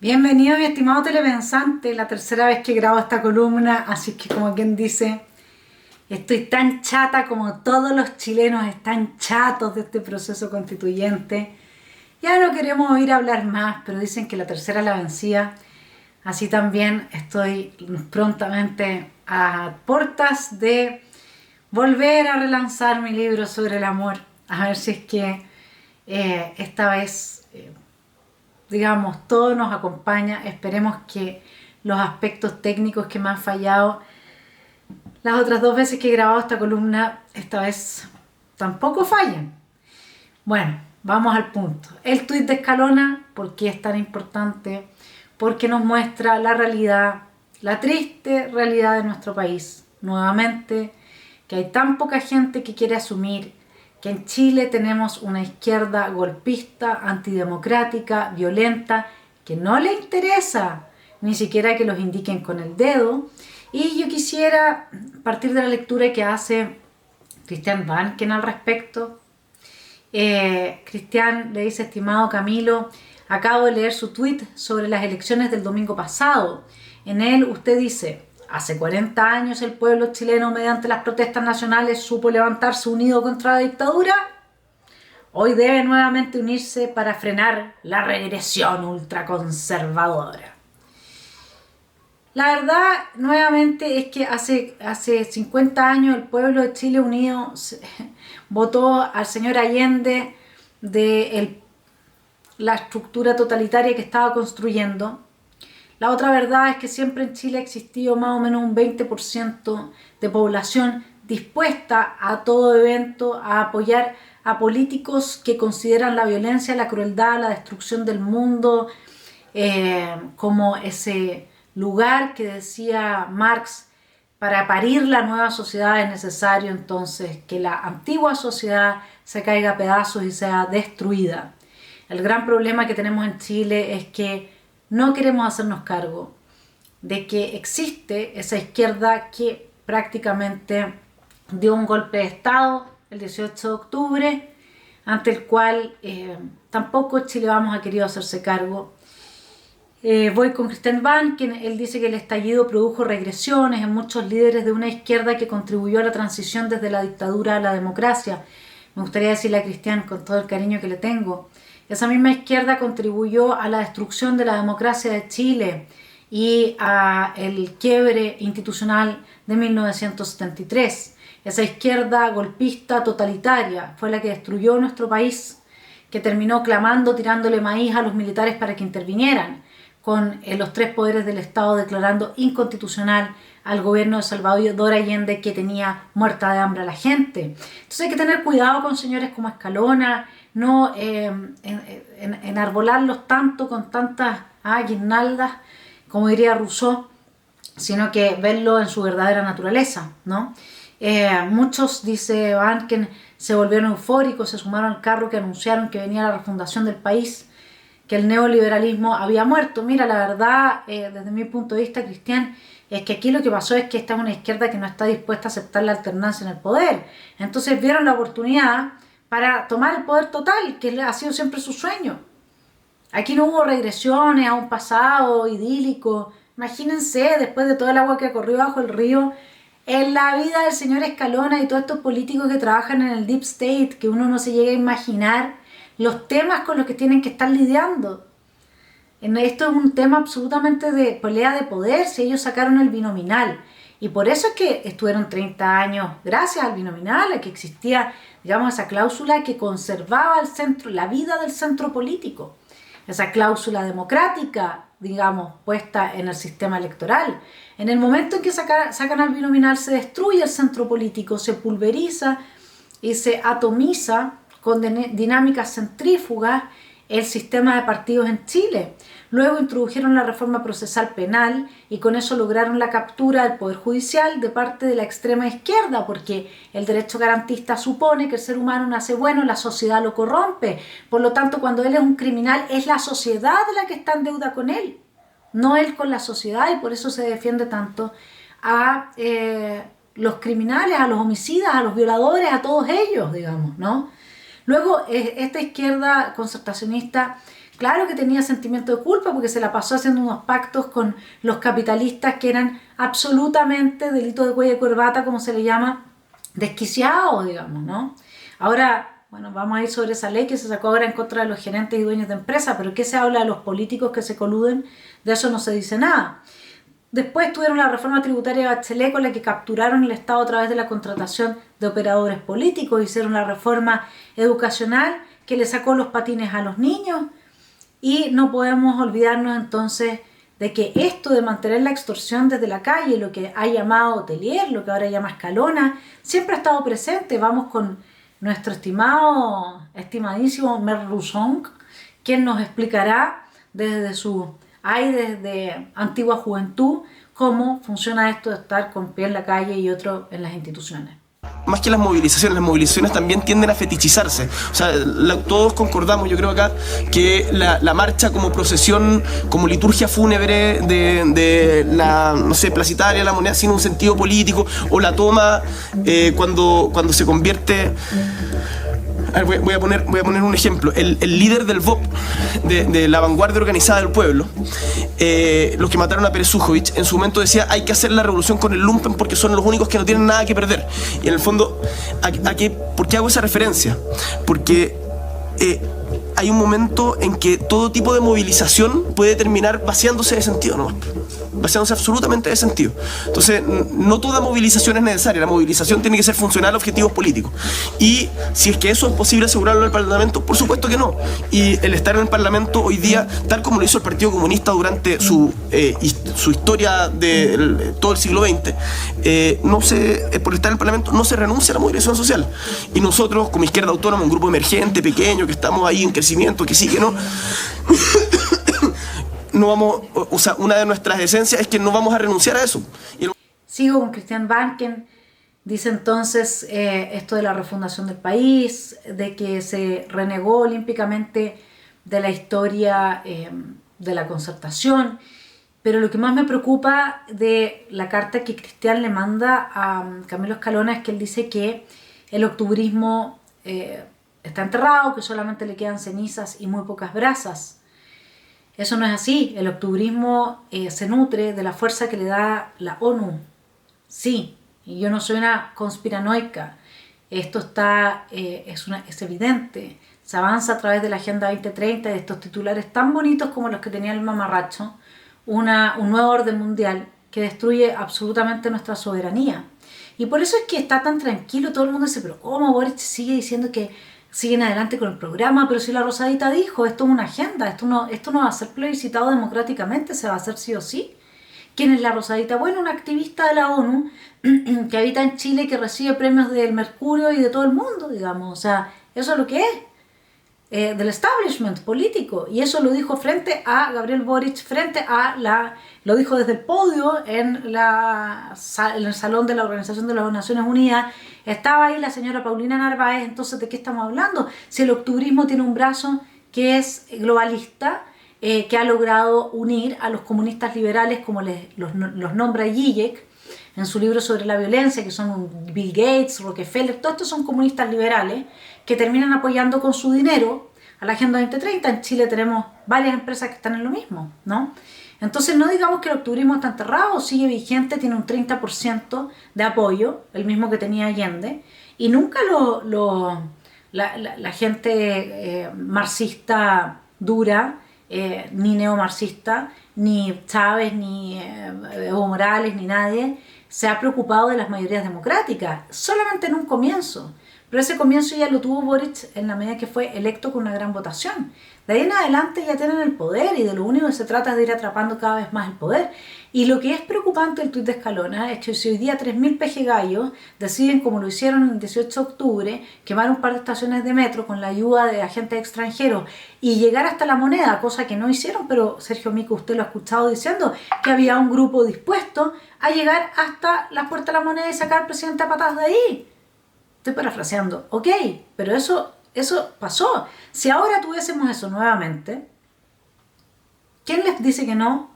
Bienvenido, mi estimado telepensante, la tercera vez que grabo esta columna, así que como quien dice, estoy tan chata como todos los chilenos están chatos de este proceso constituyente. Ya no queremos oír hablar más, pero dicen que la tercera es la vencida, así también estoy prontamente a puertas de volver a relanzar mi libro sobre el amor, a ver si es que esta vez digamos, todo nos acompaña. Esperemos que los aspectos técnicos que me han fallado las otras dos veces que he grabado esta columna, esta vez tampoco fallen. Bueno, vamos al punto. El tuit de Escalona, ¿por qué es tan importante? Porque nos muestra la realidad, la triste realidad de nuestro país. Nuevamente, que hay tan poca gente que quiere asumir que en Chile tenemos una izquierda golpista, antidemocrática, violenta, que no le interesa ni siquiera que los indiquen con el dedo. Y yo quisiera partir de la lectura que hace Christian Vanken al respecto. Cristian le dice: estimado Camilo, acabo de leer su tuit sobre las elecciones del domingo pasado. En él usted dice: hace 40 años el pueblo chileno, mediante las protestas nacionales, supo levantarse unido contra la dictadura. Hoy debe nuevamente unirse para frenar la regresión ultraconservadora. La verdad, nuevamente, es que hace 50 años el pueblo de Chile unido votó al señor Allende de la estructura totalitaria que estaba construyendo. La otra verdad es que siempre en Chile ha existido más o menos un 20% de población dispuesta a todo evento, a apoyar a políticos que consideran la violencia, la crueldad, la destrucción del mundo como ese lugar que decía Marx: para parir la nueva sociedad es necesario entonces que la antigua sociedad se caiga a pedazos y sea destruida. El gran problema que tenemos en Chile es que no queremos hacernos cargo de que existe esa izquierda que prácticamente dio un golpe de Estado el 18 de octubre, ante el cual tampoco Chile Vamos ha querido hacerse cargo. Voy con Christian Vanken. Él dice que el estallido produjo regresiones en muchos líderes de una izquierda que contribuyó a la transición desde la dictadura a la democracia. Me gustaría decirle a Cristian, con todo el cariño que le tengo, esa misma izquierda contribuyó a la destrucción de la democracia de Chile y al quiebre institucional de 1973. Esa izquierda golpista totalitaria fue la que destruyó nuestro país, que terminó clamando, tirándole maíz a los militares para que intervinieran, con los tres poderes del Estado declarando inconstitucional al gobierno de Salvador Allende, que tenía muerta de hambre a la gente. Entonces hay que tener cuidado con señores como Escalona, no enarbolarlos tanto con tantas guirnaldas, como diría Rousseau, sino que verlo en su verdadera naturaleza, ¿no? Muchos, dice Vanken, se volvieron eufóricos, se sumaron al carro que anunciaron que venía la refundación del país, que el neoliberalismo había muerto. Mira, la verdad, desde mi punto de vista, Cristian, es que aquí lo que pasó es que esta es una izquierda que no está dispuesta a aceptar la alternancia en el poder. Entonces vieron la oportunidad para tomar el poder total, que ha sido siempre su sueño. Aquí no hubo regresiones a un pasado idílico. Imagínense, después de todo el agua que corrió bajo el río, en la vida del señor Escalona y todos estos políticos que trabajan en el Deep State, que uno no se llega a imaginar los temas con los que tienen que estar lidiando. Esto es un tema absolutamente de pelea de poder. Si ellos sacaron el binominal, y por eso es que estuvieron 30 años gracias al binominal, a que existía digamos, esa cláusula que conservaba el centro, la vida del centro político, esa cláusula democrática, digamos, puesta en el sistema electoral. En el momento en que sacan al binominal se destruye el centro político, se pulveriza y se atomiza con dinámicas centrífugas el sistema de partidos en Chile. Luego introdujeron la reforma procesal penal y con eso lograron la captura del Poder Judicial de parte de la extrema izquierda, porque el derecho garantista supone que el ser humano nace bueno, la sociedad lo corrompe. Por lo tanto, cuando él es un criminal, es la sociedad la que está en deuda con él, no él con la sociedad, y por eso se defiende tanto a los criminales, a los homicidas, a los violadores, a todos ellos, digamos, ¿no? Luego, esta izquierda concertacionista, claro que tenía sentimiento de culpa porque se la pasó haciendo unos pactos con los capitalistas que eran absolutamente delitos de cuello y corbata, como se le llama, desquiciados, digamos, ¿no? Ahora, bueno, vamos a ir sobre esa ley que se sacó ahora en contra de los gerentes y dueños de empresas, pero ¿qué se habla de los políticos que se coluden? De eso no se dice nada. Después tuvieron la reforma tributaria de Bachelet, con la que capturaron el Estado a través de la contratación de operadores políticos. Hicieron la reforma educacional que le sacó los patines a los niños. Y no podemos olvidarnos entonces de que esto de mantener la extorsión desde la calle, lo que ha llamado Hotelier, lo que ahora llama Escalona, siempre ha estado presente. Vamos con nuestro estimadísimo Mer Rousson, quien nos explicará desde su desde antigua juventud cómo funciona esto de estar con pie en la calle y otro en las instituciones. Más que las movilizaciones también tienden a fetichizarse. O sea, todos concordamos, yo creo acá, que la marcha como procesión, como liturgia fúnebre de la, no sé, Plaza Italia, la Moneda, sin un sentido político, o la toma cuando se convierte... A ver, voy a poner un ejemplo. El líder del VOP, de la vanguardia organizada del pueblo, los que mataron a Pérez Zújovich, en su momento decía: hay que hacer la revolución con el lumpen porque son los únicos que no tienen nada que perder. Y en el fondo, ¿por qué hago esa referencia? Porque hay un momento en que todo tipo de movilización puede terminar vaciándose de sentido, ¿no? Vaciándose absolutamente de sentido. Entonces, no toda movilización es necesaria. La movilización tiene que ser funcional a objetivos políticos. Y si es que eso es posible asegurarlo en el Parlamento, por supuesto que no. Y el estar en el Parlamento hoy día, tal como lo hizo el Partido Comunista durante su historia de todo el siglo XX, por estar en el Parlamento no se renuncia a la movilización social. Y nosotros, como Izquierda Autónoma, un grupo emergente, pequeño, que estamos ahí en crecimiento, que sí, que no... no vamos, o sea, una de nuestras esencias es que no vamos a renunciar a eso. Sigo con Christian Barken. Dice entonces esto de la refundación del país, de que se renegó olímpicamente de la historia de la concertación, pero lo que más me preocupa de la carta que Christian le manda a Camilo Escalona es que él dice que el octubrismo está enterrado, que solamente le quedan cenizas y muy pocas brasas. Eso no es así. El octubrismo se nutre de la fuerza que le da la ONU. Sí, y yo no soy una conspiranoica. Esto es evidente. Se avanza a través de la Agenda 2030 y de estos titulares tan bonitos como los que tenía el mamarracho, un nuevo orden mundial que destruye absolutamente nuestra soberanía. Y por eso es que está tan tranquilo. Todo el mundo dice: pero ¿cómo Boric sigue diciendo que siguen adelante con el programa? Pero si la Rosadita dijo, esto es una agenda, esto no va a ser plebiscitado democráticamente, se va a hacer sí o sí. ¿Quién es la Rosadita? Bueno, una activista de la ONU que habita en Chile, que recibe premios del Mercurio y de todo el mundo, digamos. O sea, eso es lo que es, del establishment político. Y eso lo dijo frente a Gabriel Boric, lo dijo desde el podio en el salón de la Organización de las Naciones Unidas. Estaba ahí la señora Paulina Narváez. Entonces, ¿de qué estamos hablando? Si el octubrismo tiene un brazo que es globalista, que ha logrado unir a los comunistas liberales, como los nombra Zizek en su libro sobre la violencia, que son Bill Gates, Rockefeller, todos estos son comunistas liberales que terminan apoyando con su dinero a la Agenda 2030. En Chile tenemos varias empresas que están en lo mismo, ¿no? Entonces no digamos que el octubrismo está enterrado, sigue vigente, tiene un 30% de apoyo, el mismo que tenía Allende, y nunca la gente marxista dura, ni neomarxista, ni Chávez, ni Evo Morales, ni nadie se ha preocupado de las mayorías democráticas, solamente en un comienzo. pero ese comienzo ya lo tuvo Boric en la medida que fue electo con una gran votación. De ahí en adelante ya tienen el poder y de lo único que se trata es de ir atrapando cada vez más el poder. Y lo que es preocupante del tuit de Escalona es que si hoy día 3.000 pejegallos deciden, como lo hicieron el 18 de octubre, quemar un par de estaciones de metro con la ayuda de agentes extranjeros y llegar hasta La Moneda, cosa que no hicieron, pero Sergio Mico, usted lo ha escuchado diciendo que había un grupo dispuesto a llegar hasta la puerta de La Moneda y sacar al presidente a patadas de ahí. Estoy parafraseando, ok, pero eso pasó. Si ahora tuviésemos eso nuevamente, ¿quién les dice que no?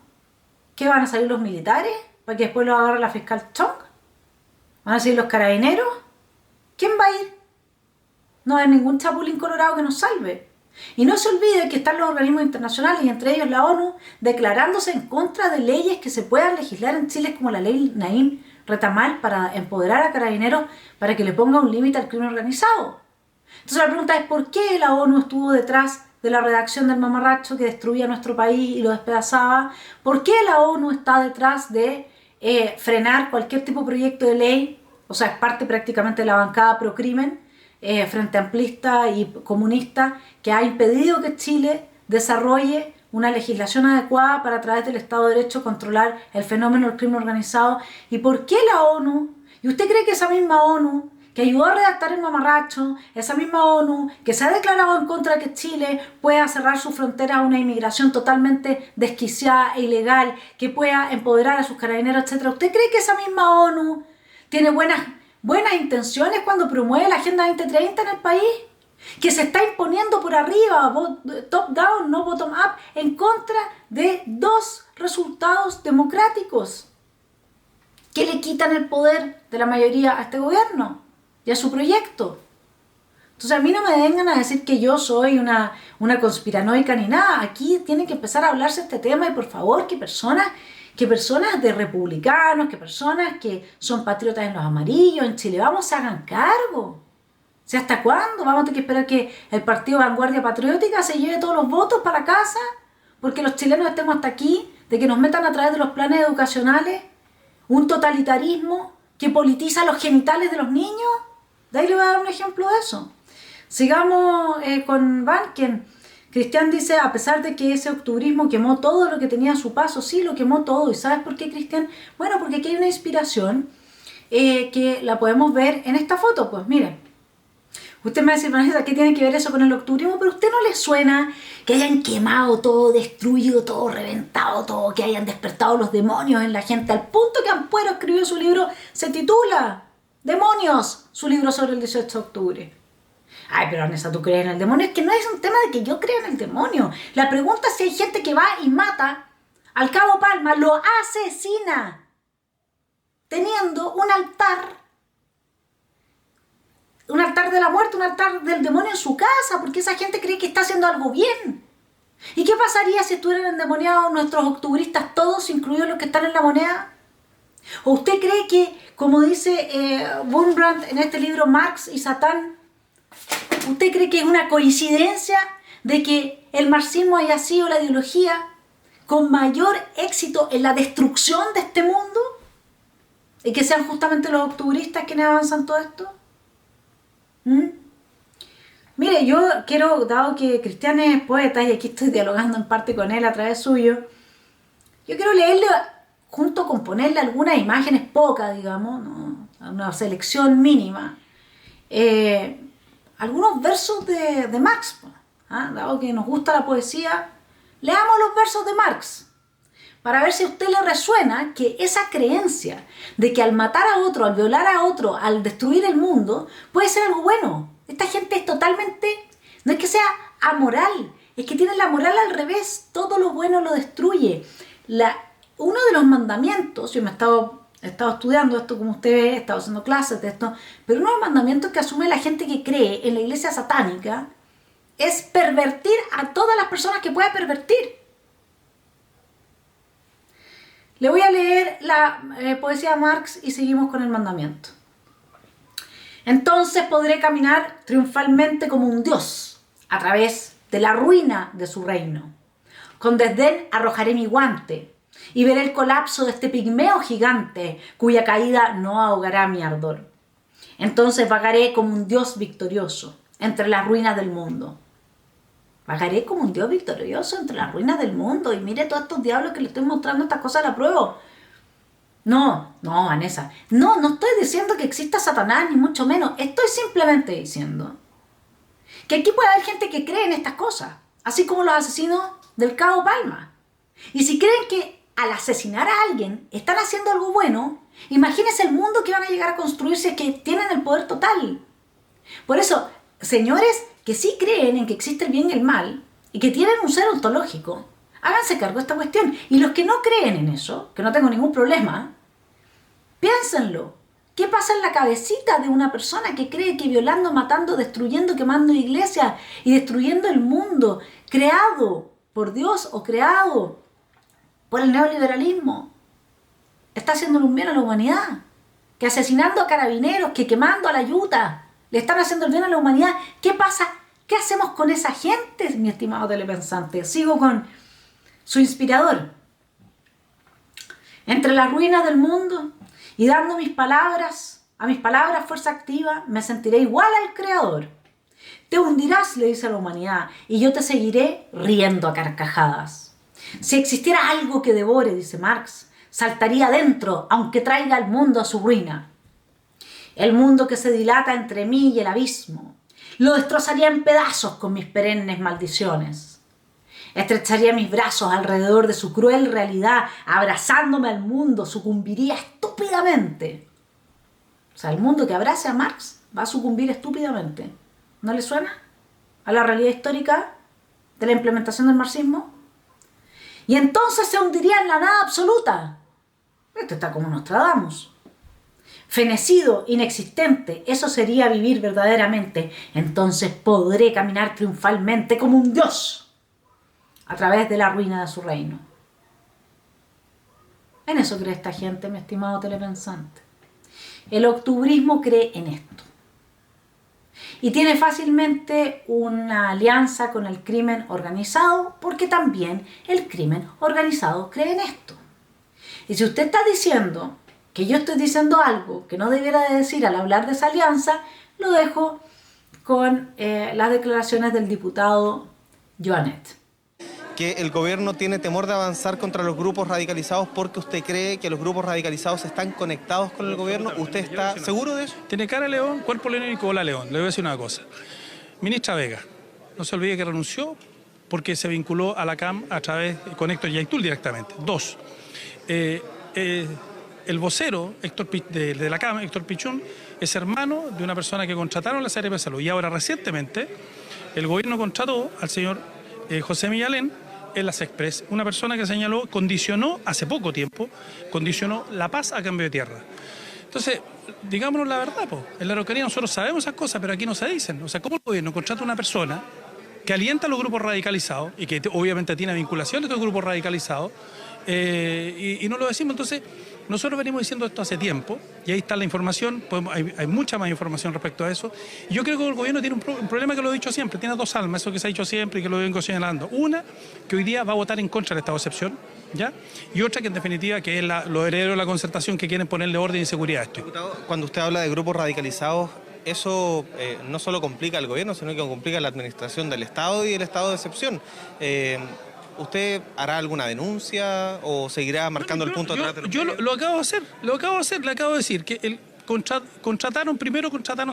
¿Qué van a salir los militares? ¿Para que después lo agarre la fiscal Chong? ¿Van a salir los carabineros? ¿Quién va a ir? No hay ningún chapulín colorado que nos salve. Y no se olvide que están los organismos internacionales, y entre ellos la ONU, declarándose en contra de leyes que se puedan legislar en Chile, como la ley Naín Retamal, para empoderar a carabineros para que le ponga un límite al crimen organizado. Entonces la pregunta es, ¿por qué la ONU estuvo detrás de la redacción del mamarracho que destruía nuestro país y lo despedazaba? ¿Por qué la ONU está detrás de frenar cualquier tipo de proyecto de ley? O sea, es parte prácticamente de la bancada pro crimen, frente amplista y comunista, que ha impedido que Chile desarrolle una legislación adecuada para, a través del Estado de Derecho, controlar el fenómeno del crimen organizado. ¿Y por qué la ONU? ¿Y usted cree que esa misma ONU que ayudó a redactar el mamarracho, esa misma ONU que se ha declarado en contra de que Chile pueda cerrar sus fronteras a una inmigración totalmente desquiciada e ilegal, que pueda empoderar a sus carabineros, etcétera? ¿Usted cree que esa misma ONU tiene buenas intenciones cuando promueve la Agenda 2030 en el país? Que se está imponiendo por arriba, top down, no bottom up, en contra de dos resultados democráticos que le quitan el poder de la mayoría a este gobierno y a su proyecto. Entonces a mí no me vengan a decir que yo soy una conspiranoica ni nada. Aquí tiene que empezar a hablarse este tema, y por favor que personas de republicanos, que personas que son patriotas en los amarillos en Chile Vamos se hagan cargo. O sea, ¿hasta cuándo vamos a tener que esperar que el partido Vanguardia Patriótica se lleve todos los votos para casa? Porque los chilenos estemos hasta aquí, de que nos metan a través de los planes educacionales un totalitarismo que politiza los genitales de los niños. De ahí le voy a dar un ejemplo de eso. Sigamos con Banken. Cristian dice, a pesar de que ese octubrismo quemó todo lo que tenía a su paso, sí, lo quemó todo. ¿Y sabes por qué, Cristian? Bueno, porque aquí hay una inspiración que la podemos ver en esta foto. Pues miren, usted me va a decir, Vanessa, ¿qué tiene que ver eso con el octubrismo? Pero a usted no le suena que hayan quemado todo, destruido todo, reventado todo, que hayan despertado los demonios en la gente, al punto que Ampuero escribió su libro, se titula Demonios, su libro sobre el 18 de octubre. Ay, pero Vanessa, ¿tú crees en el demonio? Es que no es un tema de que yo crea en el demonio. La pregunta es si hay gente que va y mata al Cabo Palma, lo asesina, teniendo un altar de la muerte, un altar del demonio en su casa, porque esa gente cree que está haciendo algo bien. ¿Y qué pasaría si estuvieran endemoniados nuestros octubristas todos, incluidos los que están en La Moneda? ¿O usted cree que, como dice Wurmbrand en este libro Marx y Satán, usted cree que es una coincidencia de que el marxismo haya sido la ideología con mayor éxito en la destrucción de este mundo? ¿Y que sean justamente los octubristas quienes avanzan todo esto? Mire, yo quiero, dado que Cristian es poeta y aquí estoy dialogando en parte con él a través suyo, yo quiero leerle, junto con ponerle algunas imágenes pocas, digamos, ¿no? Una selección mínima, algunos versos de Marx. Dado que nos gusta la poesía, leamos los versos de Marx, para ver si a usted le resuena que esa creencia de que al matar a otro, al violar a otro, al destruir el mundo, puede ser algo bueno. Esta gente es totalmente, no es que sea amoral, es que tiene la moral al revés, todo lo bueno lo destruye. Uno de los mandamientos, yo me he estado estudiando esto, como usted ve, he estado haciendo clases de esto, pero uno de los mandamientos que asume la gente que cree en la iglesia satánica es pervertir a todas las personas que pueda pervertir. Le voy a leer la poesía de Marx y seguimos con el mandamiento. Entonces podré caminar triunfalmente como un dios a través de la ruina de su reino. Con desdén arrojaré mi guante y veré el colapso de este pigmeo gigante cuya caída no ahogará mi ardor. Entonces vagaré como un Dios victorioso entre las ruinas del mundo. Vagaré como un Dios victorioso entre las ruinas del mundo. Y mire todos estos diablos que le estoy mostrando estas cosas a la prueba. No, Vanessa. No estoy diciendo que exista Satanás, ni mucho menos. Estoy simplemente diciendo que aquí puede haber gente que cree en estas cosas. Así como los asesinos del Cabo Palma. Y si creen que al asesinar a alguien están haciendo algo bueno, imagínense el mundo que van a llegar a construirse, que tienen el poder total. Por eso, señores que sí creen en que existe el bien y el mal y que tienen un ser ontológico, háganse cargo de esta cuestión. Y los que no creen en eso, que no tengo ningún problema, piénsenlo. ¿Qué pasa en la cabecita de una persona que cree que violando, matando, destruyendo, quemando iglesias y destruyendo el mundo creado por Dios o creado por el neoliberalismo está haciéndole un bien a la humanidad? Que asesinando a carabineros, que quemando a la yuta, le están haciendo el bien a la humanidad. ¿Qué pasa? ¿Qué hacemos con esa gente, mi estimado telepensante? Sigo con su inspirador. Entre las ruinas del mundo y dando a mis palabras fuerza activa, me sentiré igual al Creador. Te hundirás, le dice a la humanidad, y yo te seguiré riendo a carcajadas. Si existiera algo que devore, dice Marx, saltaría dentro, aunque traiga al mundo a su ruina. El mundo que se dilata entre mí y el abismo, lo destrozaría en pedazos con mis perennes maldiciones. Estrecharía mis brazos alrededor de su cruel realidad, abrazándome al mundo, sucumbiría estúpidamente. O sea, el mundo que abrace a Marx va a sucumbir estúpidamente. ¿No le suena a la realidad histórica de la implementación del marxismo? Y entonces se hundiría en la nada absoluta. Esto está como Nostradamus. Fenecido, inexistente, eso sería vivir verdaderamente. Entonces podré caminar triunfalmente como un dios a través de la ruina de su reino. En eso cree esta gente, mi estimado telepensante. El octubrismo cree en esto. Y tiene fácilmente una alianza con el crimen organizado, porque también el crimen organizado cree en esto. Y si usted está diciendo que yo estoy diciendo algo que no debiera de decir al hablar de esa alianza, lo dejo con las declaraciones del diputado Joanet. Que el gobierno tiene temor de avanzar contra los grupos radicalizados porque usted cree que los grupos radicalizados están conectados con el gobierno. ¿Usted está seguro de eso? Tiene cara león, cuerpo león y cola león. Le voy a decir una cosa. Ministra Vega, no se olvide que renunció porque se vinculó a la CAM a través con Héctor Yaitul directamente. 2. El vocero de la CAM, Héctor Pichún, es hermano de una persona que contrataron la Secretaría de Salud. Y ahora recientemente el gobierno contrató al señor José Millalén en la Sexpress, una persona que señaló, hace poco tiempo, condicionó la paz a cambio de tierra. Entonces, digámonos la verdad, en la Araucanía nosotros sabemos esas cosas, pero aquí no se dicen. O sea, ¿cómo el gobierno contrata a una persona que alienta a los grupos radicalizados y que obviamente tiene vinculaciones con los grupos radicalizados y no lo decimos? Entonces, nosotros venimos diciendo esto hace tiempo y ahí está la información, hay mucha más información respecto a eso. Y yo creo que el gobierno tiene un problema que lo he dicho siempre, tiene dos almas, eso que se ha dicho siempre y que lo vengo señalando. Una, que hoy día va a votar en contra del estado de excepción, ¿ya? Y otra que en definitiva que es los herederos de la concertación que quieren ponerle orden y seguridad a esto. Diputado, cuando usted habla de grupos radicalizados, eso no solo complica al gobierno, sino que complica la administración del Estado y el estado de excepción. ¿Usted hará alguna denuncia o seguirá marcando el punto atrás de los medios? Lo acabo de hacer, le acabo de decir que contrataron,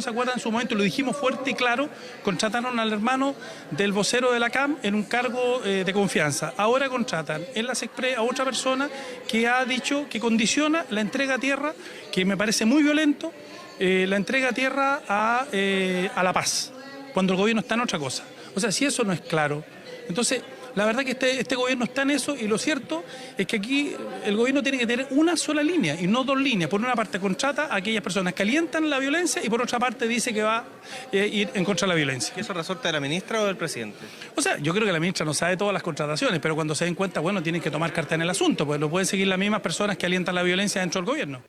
¿se acuerdan en su momento? Lo dijimos fuerte y claro, contrataron al hermano del vocero de la CAM en un cargo de confianza. Ahora contratan en la Sexpress a otra persona que ha dicho que condiciona la entrega a tierra, que me parece muy violento, la entrega a tierra a La Paz, cuando el gobierno está en otra cosa. O sea, si eso no es claro, entonces la verdad que este gobierno está en eso y lo cierto es que aquí el gobierno tiene que tener una sola línea y no dos líneas. Por una parte contrata a aquellas personas que alientan la violencia y por otra parte dice que va a ir en contra de la violencia. ¿Y eso resorte de la ministra o del presidente? O sea, yo creo que la ministra no sabe todas las contrataciones, pero cuando se den cuenta, bueno, tienen que tomar carta en el asunto, pues no pueden seguir las mismas personas que alientan la violencia dentro del gobierno.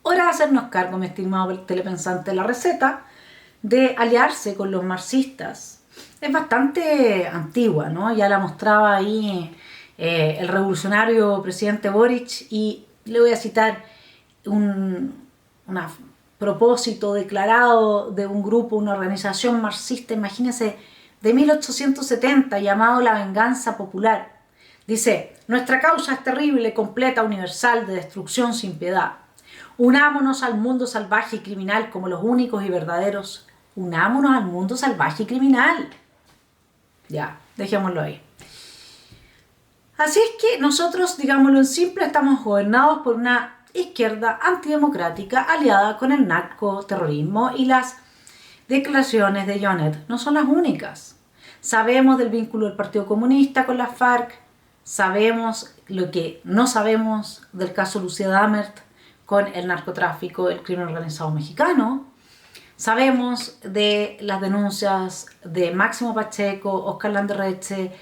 Hora de hacernos cargo, mi estimado telepensante, de la receta de aliarse con los marxistas. Es bastante antigua, ¿no? Ya la mostraba ahí el revolucionario presidente Boric y le voy a citar una propósito declarado de un grupo, una organización marxista, imagínense, de 1870, llamado La Venganza Popular. Dice: nuestra causa es terrible, completa, universal, de destrucción sin piedad. Unámonos al mundo salvaje y criminal como los únicos y verdaderos. Unámonos al mundo salvaje y criminal. Ya, dejémoslo ahí. Así es que nosotros, digámoslo en simple, estamos gobernados por una izquierda antidemocrática aliada con el narcoterrorismo, y las declaraciones de Joanet no son las únicas. Sabemos del vínculo del Partido Comunista con las FARC, sabemos lo que no sabemos del caso Lucía Damert con el narcotráfico, el crimen organizado mexicano. Sabemos de las denuncias de Máximo Pacheco, Óscar Landerreche,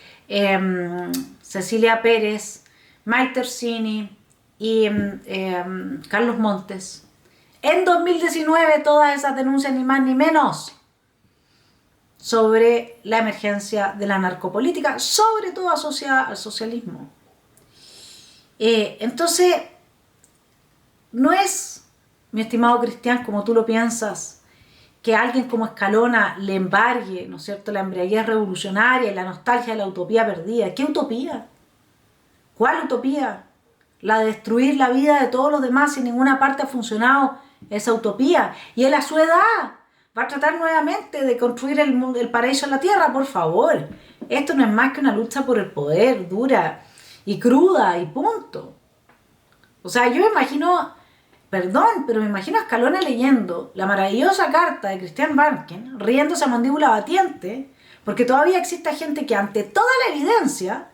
Cecilia Pérez, Maite Orsini y Carlos Montes. En 2019 todas esas denuncias, ni más ni menos, sobre la emergencia de la narcopolítica, sobre todo asociada al socialismo. Entonces, no es, mi estimado Cristian, como tú lo piensas, que alguien como Escalona le embargue, ¿no es cierto?, la embriaguez revolucionaria y la nostalgia de la utopía perdida. ¿Qué utopía? ¿Cuál utopía? La de destruir la vida de todos los demás, sin ninguna parte ha funcionado esa utopía. Y él a su edad va a tratar nuevamente de construir el paraíso en la tierra. Por favor, esto no es más que una lucha por el poder, dura y cruda y punto. O sea, yo me imagino, perdón, pero me imagino a Escalona leyendo la maravillosa carta de Christian Barken, riéndose a mandíbula batiente, porque todavía existe gente que ante toda la evidencia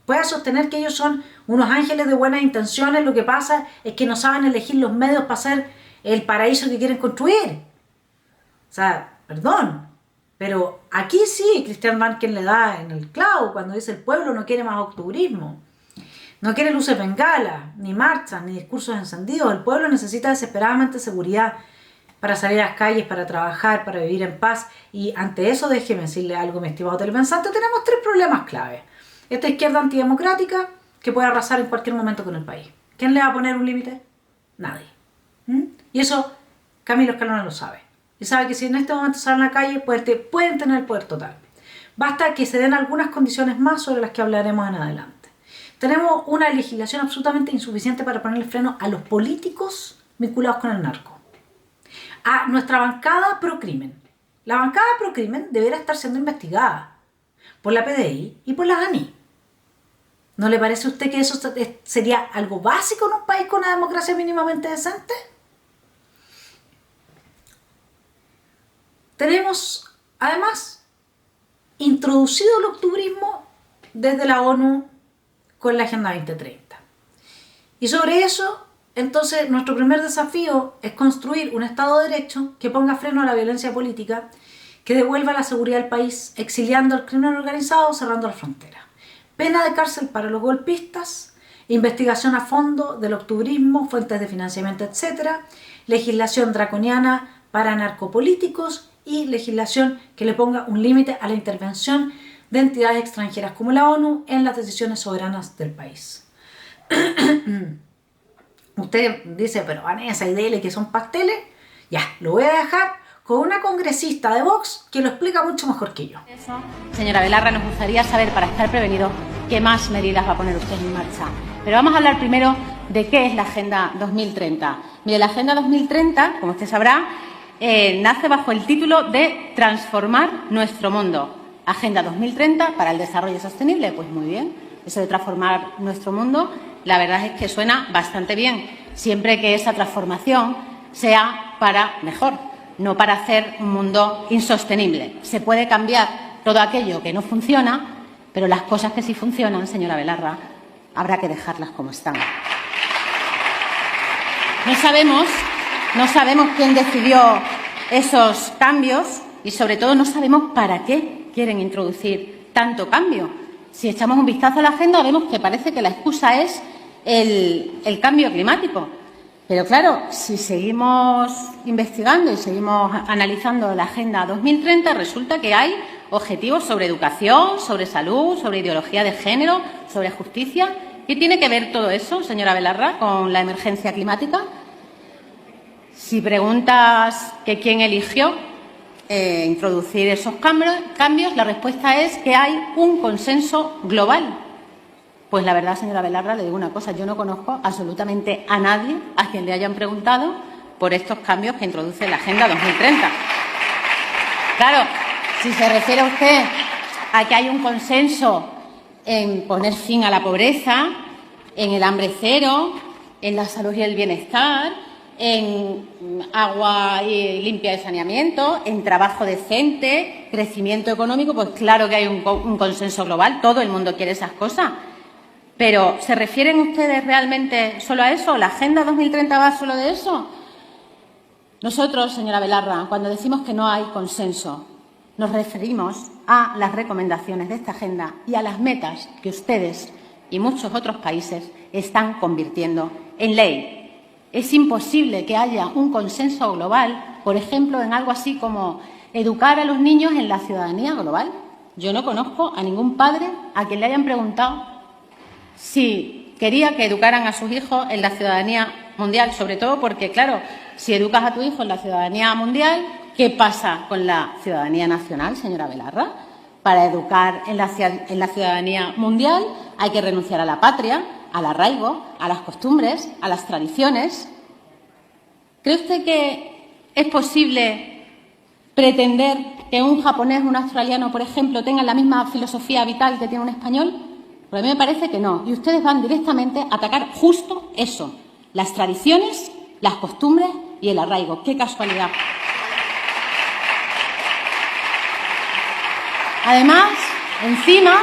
pueda sostener que ellos son unos ángeles de buenas intenciones. Lo que pasa es que no saben elegir los medios para hacer el paraíso que quieren construir. O sea, perdón, pero aquí sí Christian Barken le da en el clavo cuando dice: el pueblo no quiere más octubrismo, no quiere luces bengalas, ni marchas, ni discursos encendidos. El pueblo necesita desesperadamente seguridad para salir a las calles, para trabajar, para vivir en paz. Y ante eso, déjeme decirle algo, mi estimado telepensante, tenemos tres problemas clave. Esta izquierda antidemocrática que puede arrasar en cualquier momento con el país. ¿Quién le va a poner un límite? Nadie. Y eso Camilo Escalona lo sabe. Y sabe que si en este momento salen a la calle, pueden tener el poder total. Basta que se den algunas condiciones más sobre las que hablaremos en adelante. Tenemos una legislación absolutamente insuficiente para ponerle freno a los políticos vinculados con el narco. A nuestra bancada procrimen. La bancada procrimen deberá estar siendo investigada por la PDI y por la ANI. ¿No le parece a usted que eso sería algo básico en un país con una democracia mínimamente decente? Tenemos, además, introducido el octubrismo desde la ONU con la Agenda 2030. Y sobre eso, entonces, nuestro primer desafío es construir un Estado de Derecho que ponga freno a la violencia política, que devuelva la seguridad al país, exiliando al crimen organizado, cerrando la frontera. Pena de cárcel para los golpistas, investigación a fondo del octubrismo, fuentes de financiamiento, etc. Legislación draconiana para narcopolíticos y legislación que le ponga un límite a la intervención de entidades extranjeras como la ONU en las decisiones soberanas del país. Usted dice: pero Vanessa y dele que son pasteles. Ya, lo voy a dejar con una congresista de Vox que lo explica mucho mejor que yo. Eso, señora Belarra, nos gustaría saber, para estar prevenidos, qué más medidas va a poner usted en marcha. Pero vamos a hablar primero de qué es la Agenda 2030. Mire, la Agenda 2030, como usted sabrá, nace bajo el título de Transformar nuestro mundo. Agenda 2030 para el desarrollo sostenible. Pues muy bien, eso de transformar nuestro mundo, la verdad es que suena bastante bien, siempre que esa transformación sea para mejor, no para hacer un mundo insostenible. Se puede cambiar todo aquello que no funciona, pero las cosas que sí funcionan, señora Belarra, habrá que dejarlas como están. No sabemos quién decidió esos cambios y, sobre todo, no sabemos para qué quieren introducir tanto cambio. Si echamos un vistazo a la agenda, vemos que parece que la excusa es el cambio climático. Pero claro, si seguimos investigando y seguimos analizando la Agenda 2030, resulta que hay objetivos sobre educación, sobre salud, sobre ideología de género, sobre justicia. ¿Qué tiene que ver todo eso, señora Belarra, con la emergencia climática? Si preguntas que quién eligió introducir esos cambios, la respuesta es que hay un consenso global. Pues la verdad, señora Belarra, le digo una cosa, yo no conozco absolutamente a nadie a quien le hayan preguntado por estos cambios que introduce la Agenda 2030. Claro, si se refiere usted a que hay un consenso en poner fin a la pobreza, en el hambre cero, en la salud y el bienestar, en agua limpia y saneamiento, en trabajo decente, crecimiento económico, pues claro que hay un consenso global, todo el mundo quiere esas cosas. Pero, ¿se refieren ustedes realmente solo a eso? ¿La Agenda 2030 va solo de eso? Nosotros, señora Belarra, cuando decimos que no hay consenso, nos referimos a las recomendaciones de esta agenda y a las metas que ustedes y muchos otros países están convirtiendo en ley. Es imposible que haya un consenso global, por ejemplo, en algo así como educar a los niños en la ciudadanía global. Yo no conozco a ningún padre a quien le hayan preguntado si quería que educaran a sus hijos en la ciudadanía mundial, sobre todo porque, claro, si educas a tu hijo en la ciudadanía mundial, ¿qué pasa con la ciudadanía nacional, señora Belarra? Para educar en la ciudadanía mundial hay que renunciar a la patria, al arraigo, a las costumbres, a las tradiciones. ¿Cree usted que es posible pretender que un japonés o un australiano, por ejemplo, tengan la misma filosofía vital que tiene un español? Pues a mí me parece que no. Y ustedes van directamente a atacar justo eso, las tradiciones, las costumbres y el arraigo. ¡Qué casualidad! Además, encima,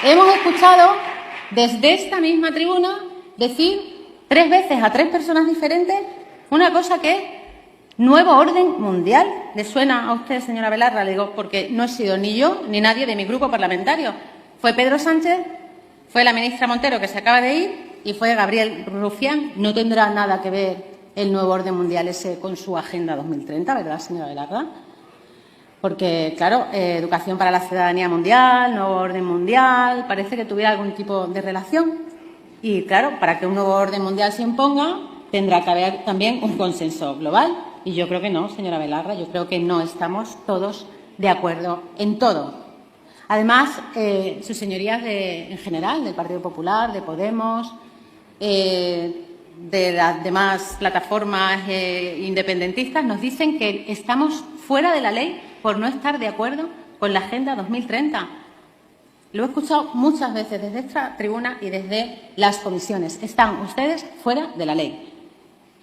hemos escuchado desde esta misma tribuna decir 3 veces a 3 personas diferentes una cosa que es nuevo orden mundial. ¿Le suena a usted, señora Belarra? Le digo, porque no he sido ni yo ni nadie de mi grupo parlamentario. Fue Pedro Sánchez, fue la ministra Montero, que se acaba de ir, y fue Gabriel Rufián. No tendrá nada que ver el nuevo orden mundial ese con su Agenda 2030, ¿verdad, señora Belarra? Porque, claro, educación para la ciudadanía mundial, nuevo orden mundial, parece que tuviera algún tipo de relación. Y, claro, para que un nuevo orden mundial se imponga, tendrá que haber también un consenso global. Y yo creo que no, señora Belarra, yo creo que no estamos todos de acuerdo en todo. Además, sus señorías en general, del Partido Popular, de Podemos, de las demás plataformas independentistas, nos dicen que estamos fuera de la ley por no estar de acuerdo con la Agenda 2030. Lo he escuchado muchas veces desde esta tribuna y desde las comisiones. Están ustedes fuera de la ley.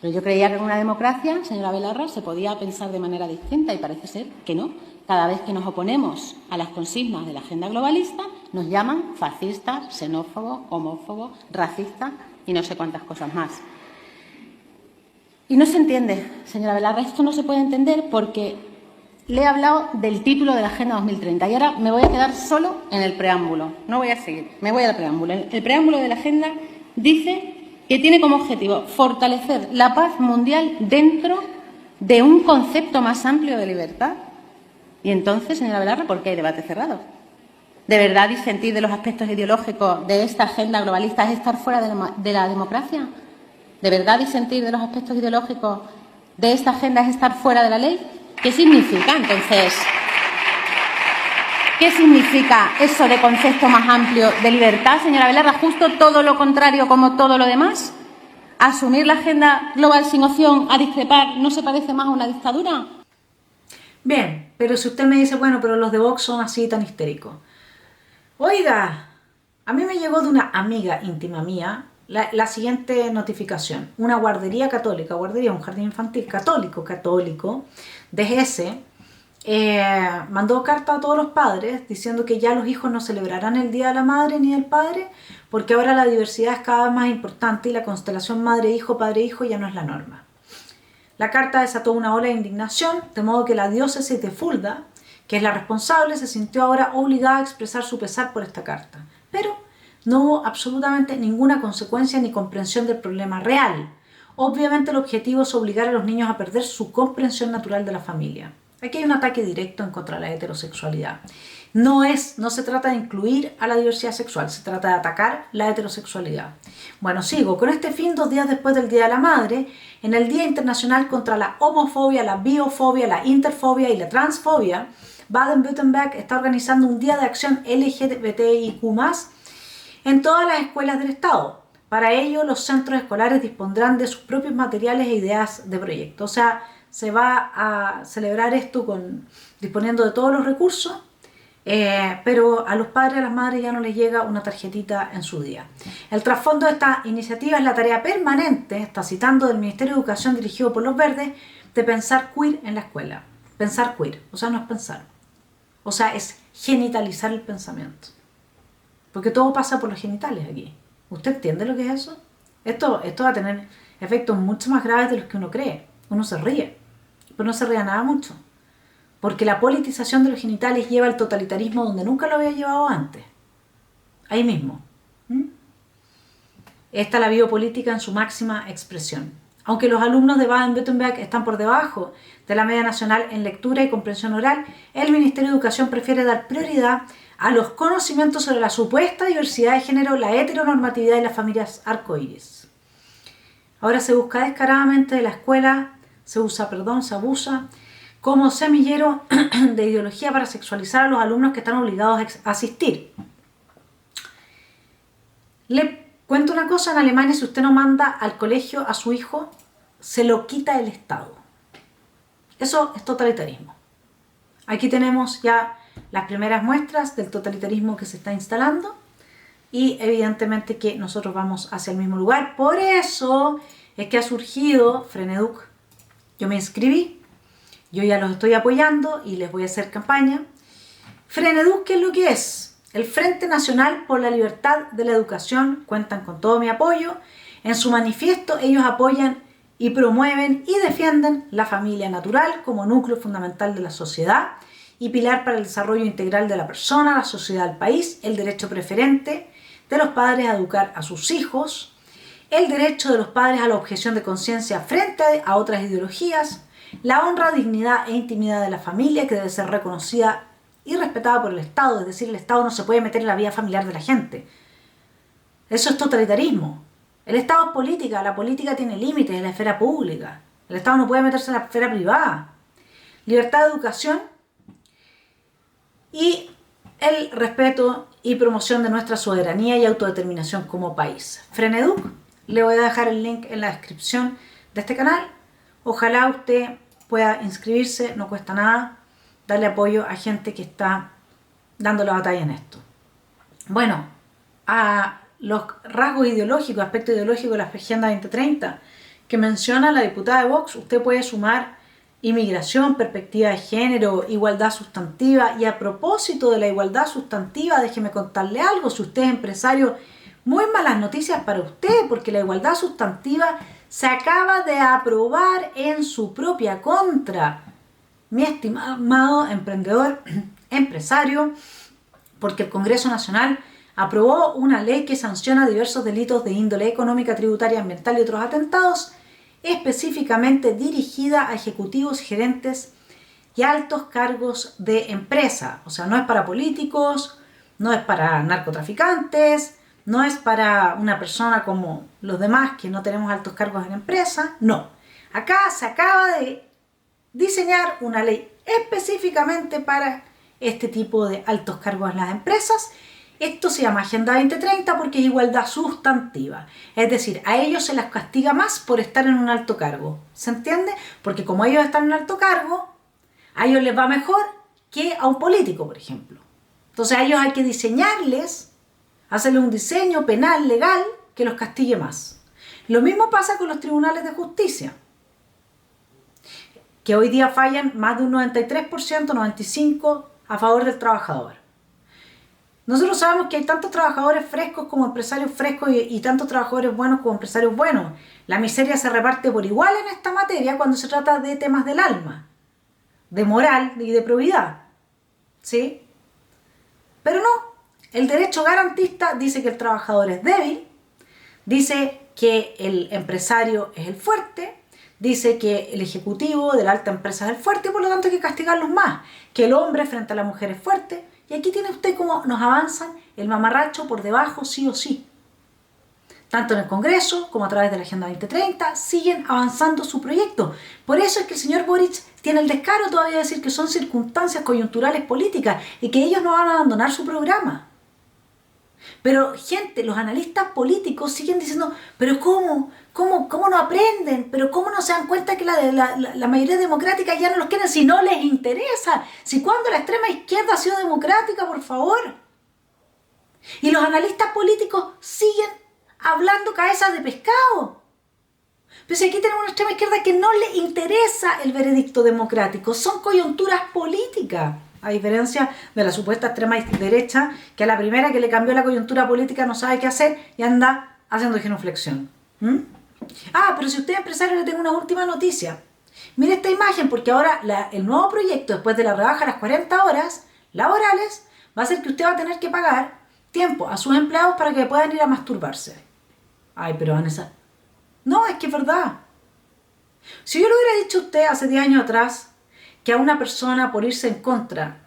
Pero yo creía que en una democracia, señora Belarra, se podía pensar de manera distinta y parece ser que no. Cada vez que nos oponemos a las consignas de la agenda globalista, nos llaman fascistas, xenófobos, homófobos, racistas y no sé cuántas cosas más. Y no se entiende, señora Belarra, esto no se puede entender porque le he hablado del título de la Agenda 2030 y ahora me voy a quedar solo en el preámbulo. No voy a seguir, me voy al preámbulo. El preámbulo de la Agenda dice que tiene como objetivo fortalecer la paz mundial dentro de un concepto más amplio de libertad. Y entonces, señora Belarra, ¿por qué hay debate cerrado? ¿De verdad disentir de los aspectos ideológicos de esta agenda globalista es estar fuera de la democracia? ¿De verdad disentir de los aspectos ideológicos de esta agenda es estar fuera de la ley? ¿Qué significa, entonces? ¿Qué significa eso de concepto más amplio de libertad, señora Belarra? ¿Justo todo lo contrario como todo lo demás? ¿Asumir la agenda global sin opción a discrepar no se parece más a una dictadura? Bien, pero si usted me dice, bueno, pero los de Vox son así tan histéricos. Oiga, a mí me llegó de una amiga íntima mía la siguiente notificación. Una guardería católica, un jardín infantil católico, de Gese, mandó carta a todos los padres diciendo que ya los hijos no celebrarán el Día de la Madre ni del Padre porque ahora la diversidad es cada vez más importante y la constelación madre-hijo, padre-hijo ya no es la norma. La carta desató una ola de indignación, de modo que la diócesis de Fulda, que es la responsable, se sintió ahora obligada a expresar su pesar por esta carta. Pero no hubo absolutamente ninguna consecuencia ni comprensión del problema real. Obviamente el objetivo es obligar a los niños a perder su comprensión natural de la familia. Aquí hay un ataque directo en contra de la heterosexualidad. No se trata de incluir a la diversidad sexual, se trata de atacar la heterosexualidad. Bueno, sigo. Con este fin, 2 días después del Día de la Madre, en el Día Internacional contra la Homofobia, la Biofobia, la Interfobia y la Transfobia, Baden-Württemberg está organizando un día de acción LGBTIQ+, en todas las escuelas del Estado. Para ello, los centros escolares dispondrán de sus propios materiales e ideas de proyecto. O sea, se va a celebrar esto disponiendo de todos los recursos, pero a los padres y a las madres ya no les llega una tarjetita en su día. El trasfondo de esta iniciativa es la tarea permanente, está citando del Ministerio de Educación dirigido por los Verdes, de pensar queer en la escuela. Pensar queer, o sea, no es pensar. O sea, es genitalizar el pensamiento. Porque todo pasa por los genitales aquí. ¿Usted entiende lo que es eso? Esto va a tener efectos mucho más graves de los que uno cree. Uno se ríe, pero no se ríe nada mucho. Porque la politización de los genitales lleva al totalitarismo donde nunca lo había llevado antes. Ahí mismo. Esta es la biopolítica en su máxima expresión. Aunque los alumnos de Baden-Württemberg están por debajo de la media nacional en lectura y comprensión oral, el Ministerio de Educación prefiere dar prioridad a los conocimientos sobre la supuesta diversidad de género, la heteronormatividad y las familias arcoíris. Ahora se busca descaradamente de la escuela, se abusa como semillero de ideología para sexualizar a los alumnos que están obligados a asistir. Le cuento una cosa, en Alemania si usted no manda al colegio a su hijo, se lo quita el Estado. Eso es totalitarismo. Aquí tenemos ya las primeras muestras del totalitarismo que se está instalando y evidentemente que nosotros vamos hacia el mismo lugar. Por eso es que ha surgido Freneduc. Yo me inscribí, yo ya los estoy apoyando y les voy a hacer campaña. Freneduc, ¿qué es lo que es? El Frente Nacional por la Libertad de la Educación. Cuentan con todo mi apoyo. En su manifiesto ellos apoyan y promueven y defienden la familia natural como núcleo fundamental de la sociedad y pilar para el desarrollo integral de la persona, la sociedad, el país, el derecho preferente de los padres a educar a sus hijos, el derecho de los padres a la objeción de conciencia frente a otras ideologías, la honra, dignidad e intimidad de la familia que debe ser reconocida y respetada por el Estado, es decir, el Estado no se puede meter en la vida familiar de la gente. Eso es totalitarismo. El Estado es política, la política tiene límites en la esfera pública. El Estado no puede meterse en la esfera privada. Libertad de educación y el respeto y promoción de nuestra soberanía y autodeterminación como país. Freneduc, le voy a dejar el link en la descripción de este canal. Ojalá usted pueda inscribirse, no cuesta nada, darle apoyo a gente que está dando la batalla en esto. Bueno, a los rasgos ideológicos, aspectos ideológicos de la Agenda 2030 que menciona la diputada de Vox, usted puede sumar inmigración, perspectiva de género, igualdad sustantiva. Y a propósito de la igualdad sustantiva, déjeme contarle algo, si usted es empresario, muy malas noticias para usted, porque la igualdad sustantiva se acaba de aprobar en su propia contra, mi estimado emprendedor, empresario, porque el Congreso Nacional aprobó una ley que sanciona diversos delitos de índole económica, tributaria, ambiental y otros atentados, específicamente dirigida a ejecutivos, gerentes y altos cargos de empresa. O sea, no es para políticos, no es para narcotraficantes, no es para una persona como los demás que no tenemos altos cargos en empresa, no. Acá se acaba de diseñar una ley específicamente para este tipo de altos cargos en las empresas. Esto se llama Agenda 2030 porque es igualdad sustantiva. Es decir, a ellos se les castiga más por estar en un alto cargo. ¿Se entiende? Porque como ellos están en un alto cargo, a ellos les va mejor que a un político, por ejemplo. Entonces a ellos hay que diseñarles, hacerle un diseño penal, legal, que los castigue más. Lo mismo pasa con los tribunales de justicia, que hoy día fallan más de un 93%, 95% a favor del trabajador. Nosotros sabemos que hay tantos trabajadores frescos como empresarios frescos y tantos trabajadores buenos como empresarios buenos. La miseria se reparte por igual en esta materia cuando se trata de temas del alma, de moral y de probidad. ¿Sí? Pero no, el derecho garantista dice que el trabajador es débil, dice que el empresario es el fuerte, dice que el ejecutivo de la alta empresa es el fuerte y por lo tanto hay que castigarlos más, que el hombre frente a la mujer es fuerte Y aquí tiene usted cómo nos avanzan el mamarracho por debajo sí o sí. Tanto en el Congreso como a través de la Agenda 2030 siguen avanzando su proyecto. Por eso es que el señor Boric tiene el descaro todavía de decir que son circunstancias coyunturales políticas y que ellos no van a abandonar su programa. Pero gente, los analistas políticos siguen diciendo, pero ¿cómo no aprenden? ¿Pero cómo no se dan cuenta que la mayoría democrática ya no los quieren si no les interesa? Si cuando la extrema izquierda ha sido democrática, por favor. Y los analistas políticos siguen hablando cabezas de pescado. Pero si aquí tenemos una extrema izquierda que no le interesa el veredicto democrático, son coyunturas políticas. A diferencia de la supuesta extrema derecha, que a la primera que le cambió la coyuntura política no sabe qué hacer y anda haciendo genuflexión. Pero si usted es empresario, le tengo una última noticia. Mire esta imagen, porque ahora el nuevo proyecto, después de la rebaja a las 40 horas laborales, va a ser que usted va a tener que pagar tiempo a sus empleados para que puedan ir a masturbarse. Ay, pero Vanessa, no, es que es verdad. Si yo le hubiera dicho a usted hace 10 años atrás que a una persona por irse en contra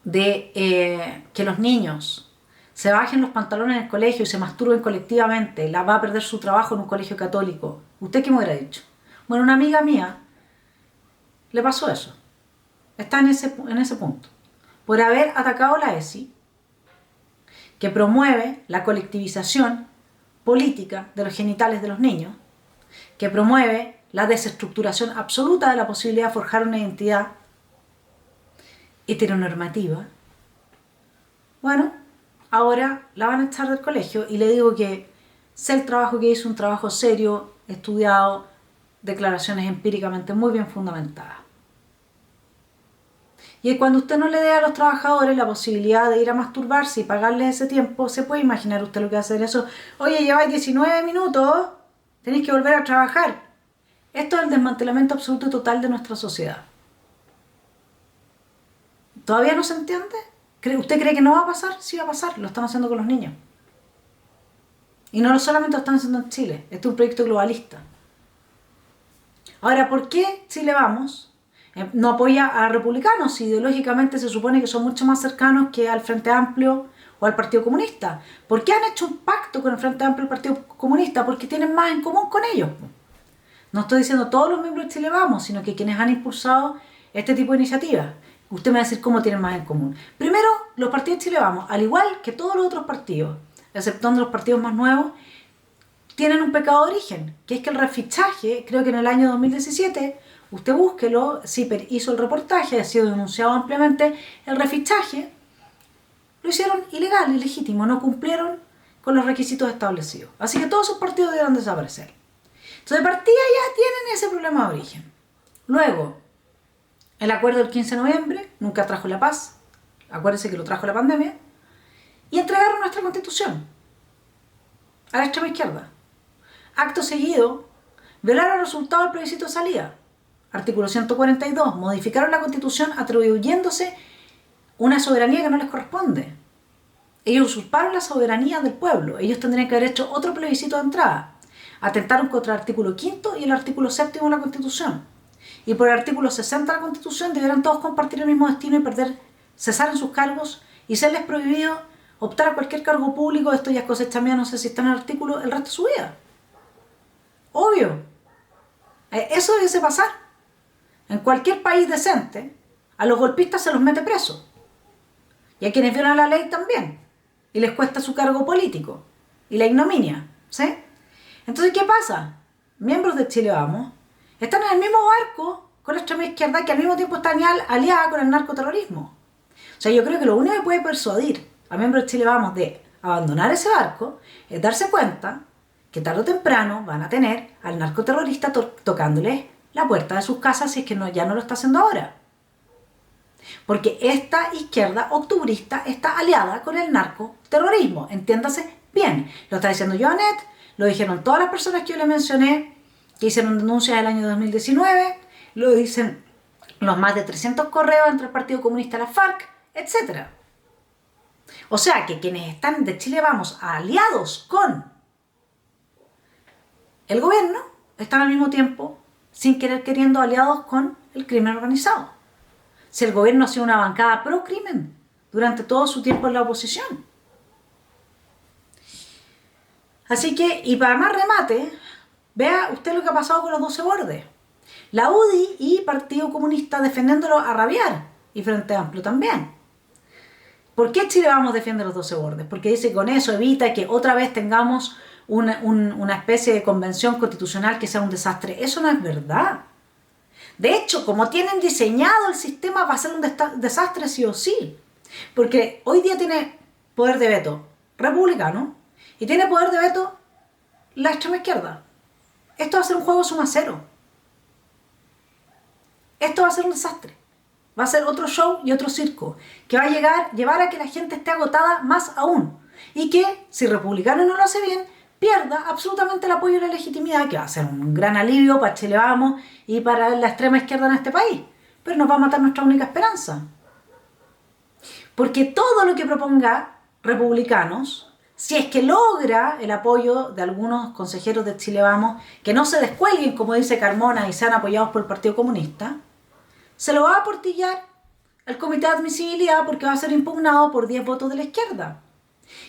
de que los niños se bajen los pantalones en el colegio y se masturben colectivamente, la va a perder su trabajo en un colegio católico, ¿usted qué me hubiera dicho? Bueno, una amiga mía le pasó eso. Está en ese punto. Por haber atacado la ESI, que promueve la colectivización política de los genitales de los niños, que promueve la desestructuración absoluta de la posibilidad de forjar una identidad heteronormativa. Bueno, ahora la van a echar del colegio y le digo que sé el trabajo que hizo, un trabajo serio, estudiado, declaraciones empíricamente muy bien fundamentadas. Y cuando usted no le dé a los trabajadores la posibilidad de ir a masturbarse y pagarles ese tiempo, se puede imaginar usted lo que va a hacer eso. Oye, lleváis 19 minutos, tenéis que volver a trabajar. Esto es el desmantelamiento absoluto y total de nuestra sociedad. ¿Todavía no se entiende? ¿Usted cree que no va a pasar? Sí va a pasar, lo están haciendo con los niños. Y no solamente lo están haciendo en Chile, este es un proyecto globalista. Ahora, ¿por qué Chile Vamos no apoya a republicanos si ideológicamente se supone que son mucho más cercanos que al Frente Amplio o al Partido Comunista? ¿Por qué han hecho un pacto con el Frente Amplio y el Partido Comunista? Porque tienen más en común con ellos. No estoy diciendo todos los miembros de Chile Vamos, sino que quienes han impulsado este tipo de iniciativas. Usted me va a decir cómo tienen más en común. Primero, los partidos de Chile Vamos, al igual que todos los otros partidos, exceptuando los partidos más nuevos, tienen un pecado de origen, que es que el refichaje, creo que en el año 2017, usted búsquelo, CIPER hizo el reportaje, ha sido denunciado ampliamente, el refichaje lo hicieron ilegal, ilegítimo, no cumplieron con los requisitos establecidos. Así que todos esos partidos debieron desaparecer. Entonces, de partida ya tienen ese problema de origen. Luego, el acuerdo del 15 de noviembre nunca trajo la paz, acuérdense que lo trajo la pandemia, y entregaron nuestra Constitución a la extrema izquierda. Acto seguido, violaron el resultado del plebiscito de salida. Artículo 142, modificaron la Constitución atribuyéndose una soberanía que no les corresponde. Ellos usurparon la soberanía del pueblo, ellos tendrían que haber hecho otro plebiscito de entrada. Atentaron contra el artículo 5 y el artículo 7 de la Constitución. Y por el artículo 60 de la Constitución debieran todos compartir el mismo destino y cesar en sus cargos y serles prohibido optar a cualquier cargo público. Esto ya es cosecha mía, no sé si está en el artículo, el resto de su vida. Obvio. Eso debiese pasar. En cualquier país decente, a los golpistas se los mete presos. Y a quienes violan la ley también. Y les cuesta su cargo político. Y la ignominia. ¿Sí? Entonces, ¿qué pasa? Miembros de Chile Vamos están en el mismo barco con la extrema izquierda que al mismo tiempo está aliada con el narcoterrorismo. O sea, yo creo que lo único que puede persuadir a miembros de Chile Vamos de abandonar ese barco es darse cuenta que tarde o temprano van a tener al narcoterrorista tocándoles la puerta de sus casas si es que ya no lo está haciendo ahora. Porque esta izquierda octubrista está aliada con el narcoterrorismo. Entiéndase bien. Lo está diciendo Joanet, lo dijeron todas las personas que yo le mencioné que hicieron denuncias el año 2019, lo dicen los más de 300 correos entre el Partido Comunista y la FARC, etc. O sea que quienes están de Chile Vamos aliados con el gobierno están al mismo tiempo, sin querer queriendo, aliados con el crimen organizado. Si el gobierno ha sido una bancada pro crimen, durante todo su tiempo en la oposición. Así que, y para más remate, vea usted lo que ha pasado con los 12 bordes. La UDI y Partido Comunista defendiéndolo a rabiar, y Frente Amplio también. ¿Por qué Chile Vamos defiende los 12 bordes? Porque dice que con eso evita que otra vez tengamos una especie de convención constitucional que sea un desastre. Eso no es verdad. De hecho, como tienen diseñado el sistema, va a ser un desastre sí o sí. Porque hoy día tiene poder de veto republicano y tiene poder de veto la extrema izquierda. Esto va a ser un juego suma cero. Esto va a ser un desastre. Va a ser otro show y otro circo que va a llevar a que la gente esté agotada más aún. Y que, si Republicano no lo hace bien, pierda absolutamente el apoyo y la legitimidad, que va a ser un gran alivio para Chile Vamos y para la extrema izquierda en este país. Pero nos va a matar nuestra única esperanza. Porque todo lo que proponga Republicanos, si es que logra el apoyo de algunos consejeros de Chile Vamos, que no se descuelguen, como dice Carmona, y sean apoyados por el Partido Comunista, se lo va a aportillar el Comité de Admisibilidad porque va a ser impugnado por 10 votos de la izquierda.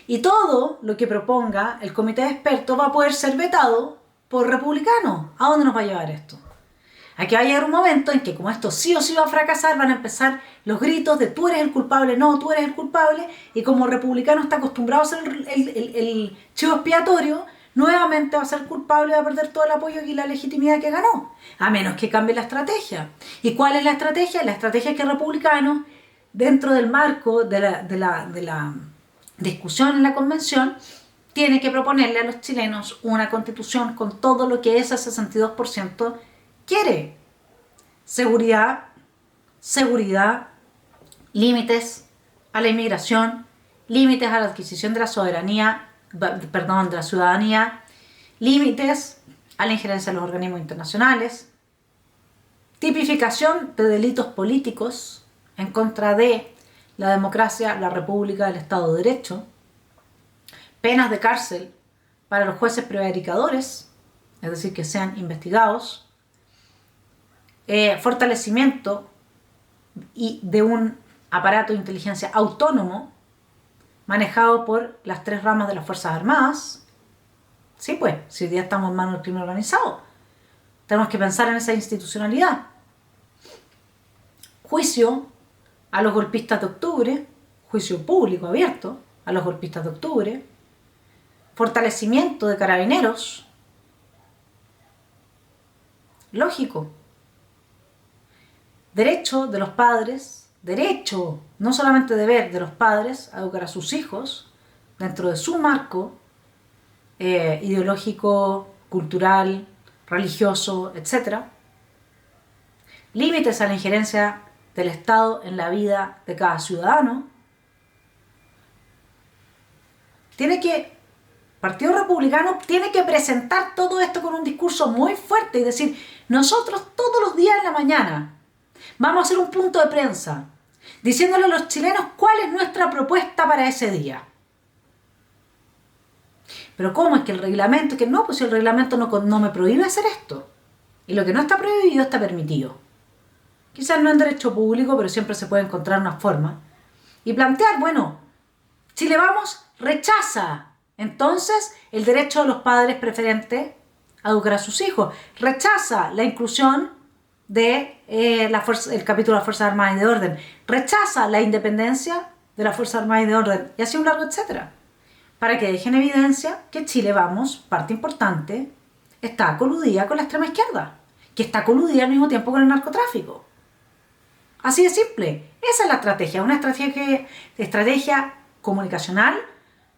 Y todo lo que proponga el Comité de Expertos va a poder ser vetado por Republicanos. ¿A dónde nos va a llevar esto? Aquí va a llegar un momento en que, como esto sí o sí va a fracasar, van a empezar los gritos de tú eres el culpable, no, tú eres el culpable, y como Republicano está acostumbrado a ser el chivo expiatorio, nuevamente va a ser culpable y va a perder todo el apoyo y la legitimidad que ganó, a menos que cambie la estrategia. ¿Y cuál es la estrategia? La estrategia es que Republicanos, dentro del marco de la discusión en la convención, tiene que proponerle a los chilenos una constitución con todo lo que ese 62% quiere. Seguridad, límites a la inmigración, límites a la adquisición de la soberanía, de la ciudadanía, límites a la injerencia de los organismos internacionales, tipificación de delitos políticos en contra de la democracia, la república, el Estado de Derecho, penas de cárcel para los jueces prevaricadores, es decir, que sean investigados, fortalecimiento de un aparato de inteligencia autónomo manejado por las 3 ramas de las Fuerzas Armadas. Sí, pues, si hoy día estamos en manos del crimen organizado, tenemos que pensar en esa institucionalidad. Juicio a los golpistas de octubre, juicio público abierto a los golpistas de octubre, fortalecimiento de carabineros, lógico, derecho de los padres, derecho, no solamente deber de los padres a educar a sus hijos dentro de su marco ideológico, cultural, religioso, etc. Límites a la injerencia del Estado en la vida de cada ciudadano. Partido Republicano tiene que presentar todo esto con un discurso muy fuerte y decir, nosotros todos los días en la mañana vamos a hacer un punto de prensa diciéndole a los chilenos cuál es nuestra propuesta para ese día. Pero ¿cómo es que el reglamento? Que no, pues si el reglamento no me prohíbe hacer esto. Y lo que no está prohibido está permitido. Quizás no en derecho público, pero siempre se puede encontrar una forma. Y plantear, bueno, Chile Vamos rechaza entonces el derecho de los padres preferentes a educar a sus hijos. Rechaza la inclusión de el capítulo de las Fuerzas Armadas y de Orden. Rechaza la independencia de las Fuerzas Armadas y de Orden. Y así un largo etcétera. Para que deje en evidencia que Chile Vamos, parte importante, está coludida con la extrema izquierda, que está coludida al mismo tiempo con el narcotráfico. Así de simple. Esa es la estrategia, una estrategia comunicacional,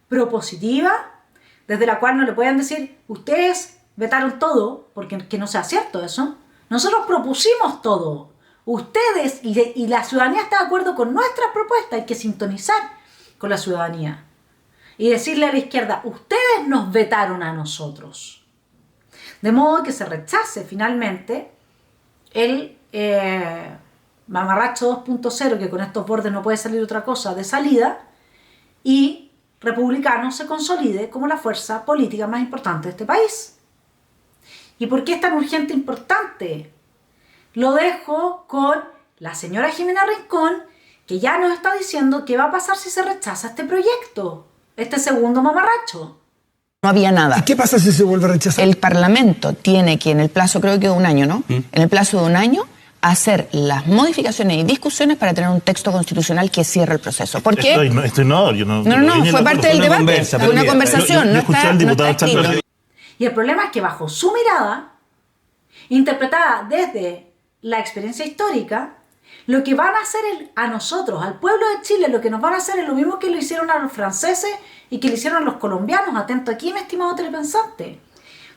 propositiva, desde la cual no le pueden decir, ustedes vetaron todo, porque que no sea cierto eso. Nosotros propusimos todo. Ustedes y la ciudadanía está de acuerdo con nuestras propuestas, hay que sintonizar con la ciudadanía. Y decirle a la izquierda, ustedes nos vetaron a nosotros. De modo que se rechace finalmente el mamarracho 2.0, que con estos bordes no puede salir otra cosa de salida, y Republicano se consolide como la fuerza política más importante de este país. ¿Y por qué es tan urgente e importante? Lo dejo con la señora Jimena Rincón, que ya nos está diciendo qué va a pasar si se rechaza este proyecto, este segundo mamarracho. No había nada. ¿Y qué pasa si se vuelve a rechazar? El Parlamento tiene que, en el plazo, creo que de un año, ¿no? En el plazo de un año, hacer las modificaciones y discusiones para tener un texto constitucional que cierre el proceso. ¿Por qué? No, fue parte del debate, fue una conversación, no está escrito. Y el problema es que bajo su mirada, interpretada desde la experiencia histórica, lo que van a hacer a nosotros, al pueblo de Chile, lo que nos van a hacer es lo mismo que lo hicieron a los franceses y que lo hicieron a los colombianos. Atento aquí, mi estimado telepensante.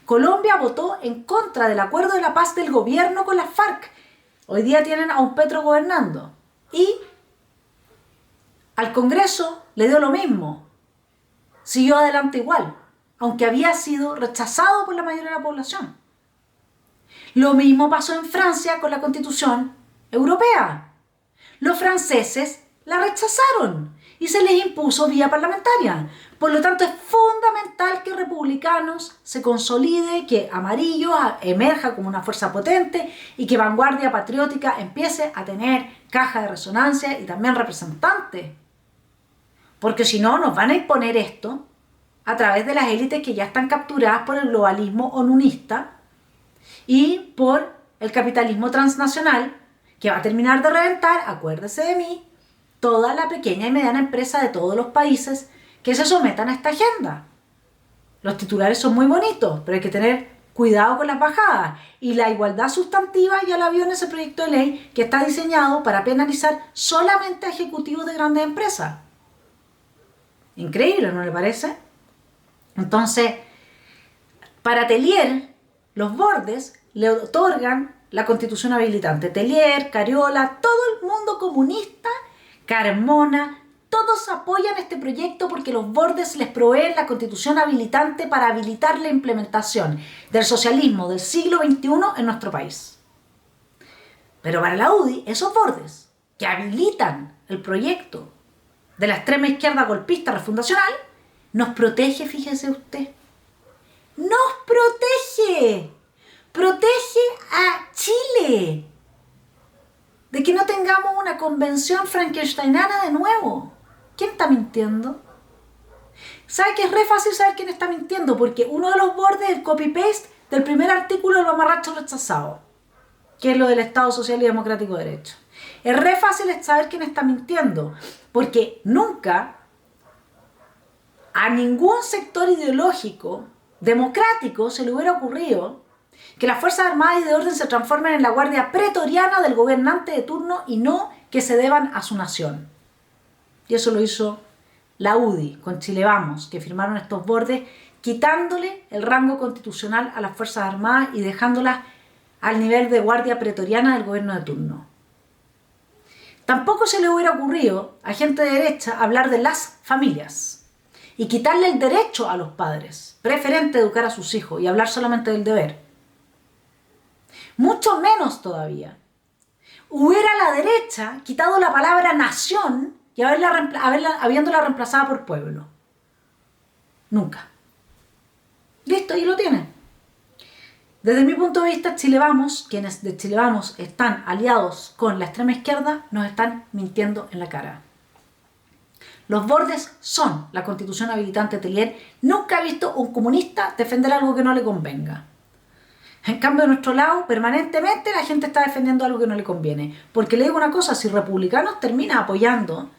Colombia votó en contra del acuerdo de la paz del gobierno con las FARC. Hoy día tienen a un Petro gobernando. Y al Congreso le dio lo mismo. Siguió adelante igual, aunque había sido rechazado por la mayoría de la población. Lo mismo pasó en Francia con la Constitución Europea. Los franceses la rechazaron y se les impuso vía parlamentaria. Por lo tanto, es fundamental que Republicanos se consolide, que Amarillo emerja como una fuerza potente y que Vanguardia Patriótica empiece a tener caja de resonancia y también representantes. Porque si no, nos van a imponer esto a través de las élites que ya están capturadas por el globalismo onunista y por el capitalismo transnacional, que va a terminar de reventar, acuérdese de mí, toda la pequeña y mediana empresa de todos los países que se sometan a esta agenda. Los titulares son muy bonitos, pero hay que tener cuidado con las bajadas. Y la igualdad sustantiva ya la vio en ese proyecto de ley que está diseñado para penalizar solamente a ejecutivos de grandes empresas. Increíble, ¿no le parece? Entonces, para Tellier, los bordes le otorgan la constitución habilitante. Tellier, Cariola, todo el mundo comunista, Carmona, todos apoyan este proyecto porque los bordes les proveen la constitución habilitante para habilitar la implementación del socialismo del siglo XXI en nuestro país. Pero para la UDI, esos bordes que habilitan el proyecto de la extrema izquierda golpista refundacional, nos protege, fíjese usted. ¡Nos protege! ¡Protege a Chile! De que no tengamos una convención frankensteinana de nuevo. ¿Quién está mintiendo? ¿Sabe que es re fácil saber quién está mintiendo? Porque uno de los bordes es el copy-paste del primer artículo del mamarracho rechazado, que es lo del Estado Social y Democrático de Derecho. Es re fácil saber quién está mintiendo, porque nunca a ningún sector ideológico democrático se le hubiera ocurrido que las Fuerzas Armadas y de Orden se transformen en la guardia pretoriana del gobernante de turno y no que se deban a su nación. Y eso lo hizo la UDI con Chile Vamos, que firmaron estos bordes quitándole el rango constitucional a las Fuerzas Armadas y dejándolas al nivel de guardia pretoriana del gobierno de turno. Tampoco se le hubiera ocurrido a gente de derecha hablar de las familias y quitarle el derecho a los padres, preferente educar a sus hijos y hablar solamente del deber. Mucho menos todavía hubiera la derecha quitado la palabra nación y habiéndola reemplazada por pueblo. Nunca. Listo, ahí lo tienen. Desde mi punto de vista, Chile Vamos, quienes de Chile Vamos están aliados con la extrema izquierda, nos están mintiendo en la cara. Los bordes son la constitución habilitante de Tellier. Nunca he visto un comunista defender algo que no le convenga. En cambio, de nuestro lado, permanentemente la gente está defendiendo algo que no le conviene. Porque le digo una cosa, si Republicanos termina apoyando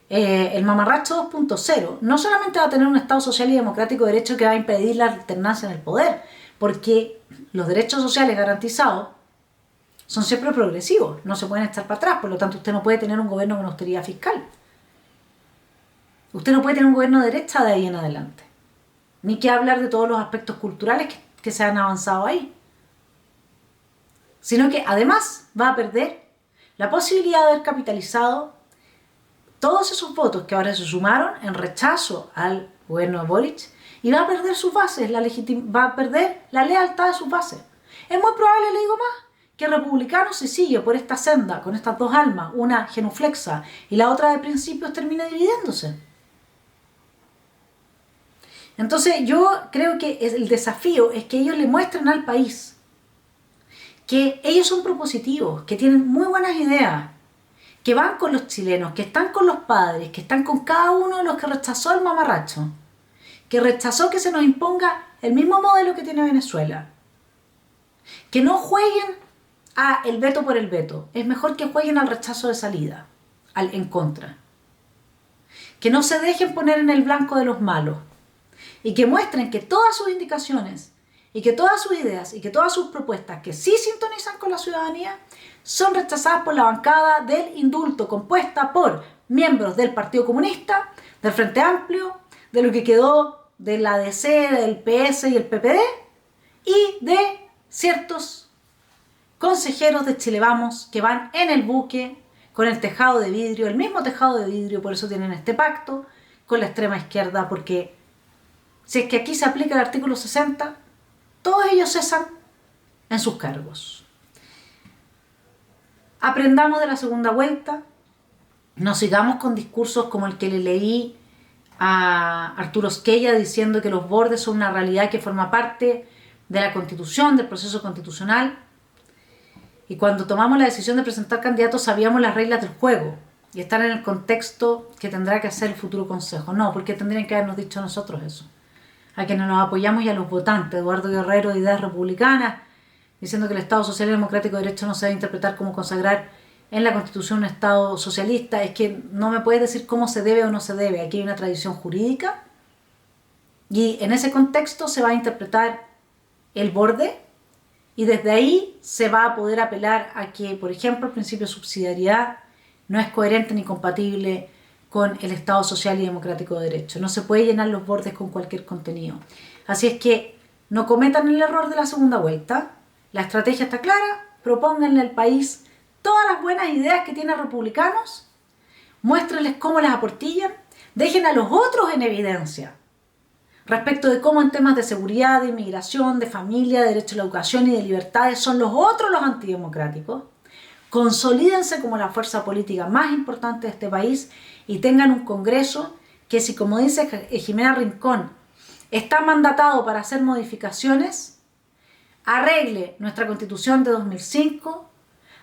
el mamarracho 2.0, no solamente va a tener un Estado social y democrático de derecho que va a impedir la alternancia en el poder, porque los derechos sociales garantizados son siempre progresivos, no se pueden echar para atrás, por lo tanto usted no puede tener un gobierno con austeridad fiscal. Usted no puede tener un gobierno de derecha de ahí en adelante. Ni que hablar de todos los aspectos culturales que se han avanzado ahí. Sino que además va a perder la posibilidad de haber capitalizado todos esos votos que ahora se sumaron en rechazo al gobierno de Boric y va a perder sus bases, va a perder la lealtad de sus bases. Es muy probable, le digo más, que Republicanos se sigue por esta senda con estas dos almas, una genuflexa y la otra de principios, termine dividiéndose. Entonces yo creo que el desafío es que ellos le muestren al país que ellos son propositivos, que tienen muy buenas ideas, que van con los chilenos, que están con los padres, que están con cada uno de los que rechazó el mamarracho, que rechazó que se nos imponga el mismo modelo que tiene Venezuela. Que no jueguen a el veto por el veto, es mejor que jueguen al rechazo de salida, al en contra. Que no se dejen poner en el blanco de los malos y que muestren que todas sus indicaciones y que todas sus ideas y que todas sus propuestas que sí sintonizan con la ciudadanía son rechazadas por la bancada del indulto, compuesta por miembros del Partido Comunista, del Frente Amplio, de lo que quedó de la ADC, del PS y el PPD, y de ciertos consejeros de Chile Vamos que van en el buque con el tejado de vidrio, el mismo tejado de vidrio, por eso tienen este pacto con la extrema izquierda, porque si es que aquí se aplica el artículo 60, todos ellos cesan en sus cargos. Aprendamos de la segunda vuelta, no sigamos con discursos como el que le leí a Arturo Esquella diciendo que los bordes son una realidad que forma parte de la Constitución, del proceso constitucional. Y cuando tomamos la decisión de presentar candidatos sabíamos las reglas del juego y estar en el contexto que tendrá que hacer el futuro Consejo. No, porque tendrían que habernos dicho a nosotros eso, a quienes nos apoyamos y a los votantes. Eduardo Guerrero, de Ideas Republicanas, diciendo que el Estado Social y Democrático de Derecho no se debe interpretar como consagrar en la Constitución un Estado socialista. Es que no me puedes decir cómo se debe o no se debe. Aquí hay una tradición jurídica y en ese contexto se va a interpretar el borde y desde ahí se va a poder apelar a que, por ejemplo, el principio de subsidiariedad no es coherente ni compatible con el Estado Social y Democrático de Derecho. No se puede llenar los bordes con cualquier contenido. Así es que no cometan el error de la segunda vuelta. La estrategia está clara. Propónganle al país todas las buenas ideas que tienen republicanos. Muéstrenles cómo las aportillan. Dejen a los otros en evidencia respecto de cómo en temas de seguridad, de inmigración, de familia, de derecho a la educación y de libertades son los otros los antidemocráticos. Consolídense como la fuerza política más importante de este país y tengan un Congreso que, si como dice Jimena Rincón, está mandatado para hacer modificaciones, arregle nuestra Constitución de 2005,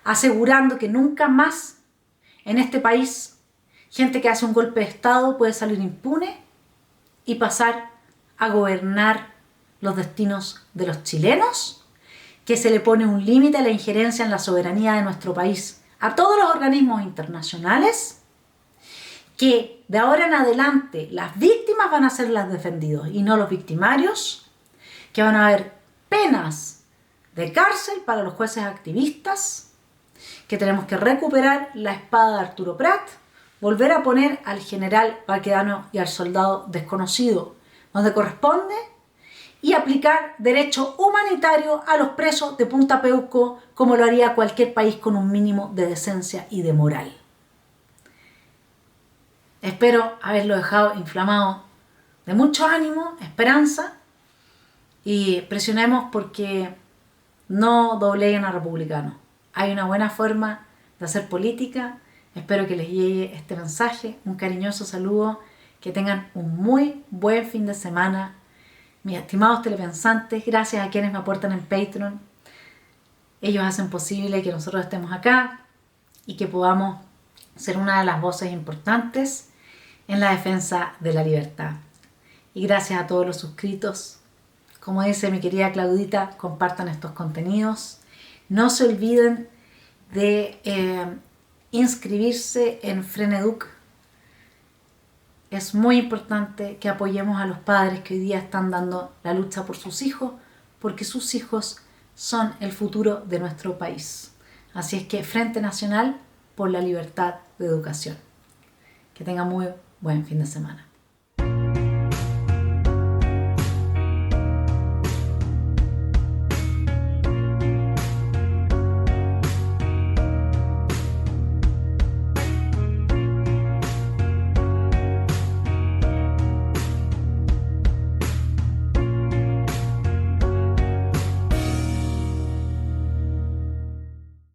asegurando que nunca más en este país gente que hace un golpe de Estado puede salir impune y pasar a gobernar los destinos de los chilenos, que se le pone un límite a la injerencia en la soberanía de nuestro país a todos los organismos internacionales, que de ahora en adelante las víctimas van a ser las defendidas y no los victimarios, que van a haber penas de cárcel para los jueces activistas, que tenemos que recuperar la espada de Arturo Prat, volver a poner al general Baquedano y al soldado desconocido donde corresponde y aplicar derecho humanitario a los presos de Punta Peuco como lo haría cualquier país con un mínimo de decencia y de moral. Espero haberlo dejado inflamado de mucho ánimo, esperanza, y presionemos porque no dobleguen a republicanos. Hay una buena forma de hacer política. Espero que les llegue este mensaje, un cariñoso saludo, que tengan un muy buen fin de semana. Mis estimados telepensantes, gracias a quienes me aportan en Patreon. Ellos hacen posible que nosotros estemos acá y que podamos ser una de las voces importantes en la defensa de la libertad. Y gracias a todos los suscritos. Como dice mi querida Claudita, compartan estos contenidos. No se olviden de inscribirse en Freneduc. Es muy importante que apoyemos a los padres que hoy día están dando la lucha por sus hijos, porque sus hijos son el futuro de nuestro país. Así es que Frente Nacional por la Libertad de Educación. Que tengan muy buen fin de semana.